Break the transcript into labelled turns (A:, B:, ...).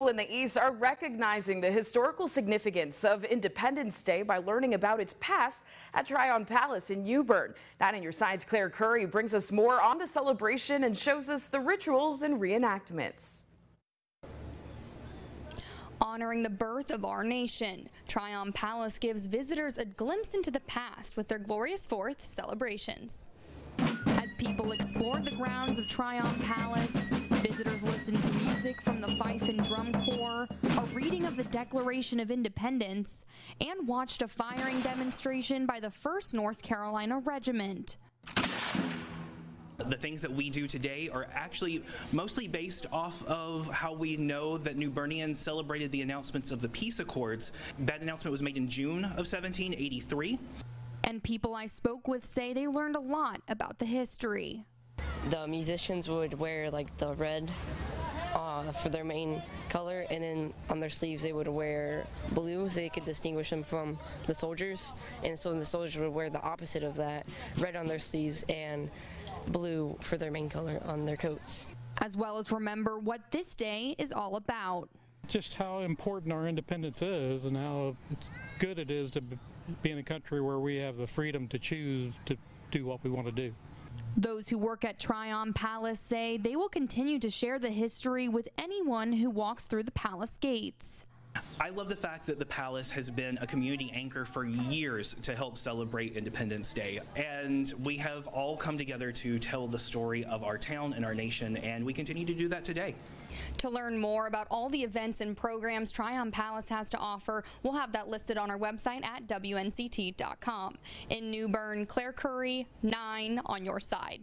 A: In the East are recognizing the historical significance of Independence Day by learning about its past at Tryon Palace in New Bern. 9 on your side's Claire Curry brings us more on the celebration and shows us the rituals and reenactments.
B: Honoring the birth of our nation, Tryon Palace gives visitors a glimpse into the past with their Glorious Fourth celebrations. As people explored the grounds of Tryon Palace, visitors listened to music from the Fife and Drum Corps, a reading of the Declaration of Independence, and watched a firing demonstration by the 1st North Carolina Regiment.
C: The things that we do today are actually mostly based off of how we know that New Bernians celebrated the announcements of the peace accords. That announcement was made in June of 1783.
B: And people I spoke with say they learned a lot about the history.
D: The musicians would wear like the red for their main color, and then on their sleeves they would wear blue so they could distinguish them from the soldiers. And so the soldiers would wear the opposite of that, red on their sleeves and blue for their main color on their coats.
B: As well as remember what this day is all about.
E: Just how important our independence is and how good it is to be in a country where we have the freedom to choose to do what we want to do.
B: Those who work at Tryon Palace say they will continue to share the history with anyone who walks through the palace gates.
C: I love the fact that the Palace has been a community anchor for years to help celebrate Independence Day, and we have all come together to tell the story of our town and our nation, and we continue to do that today.
B: To learn more about all the events and programs Tryon Palace has to offer, we'll have that listed on our website at WNCT.com. In New Bern, Claire Curry, 9 on your side.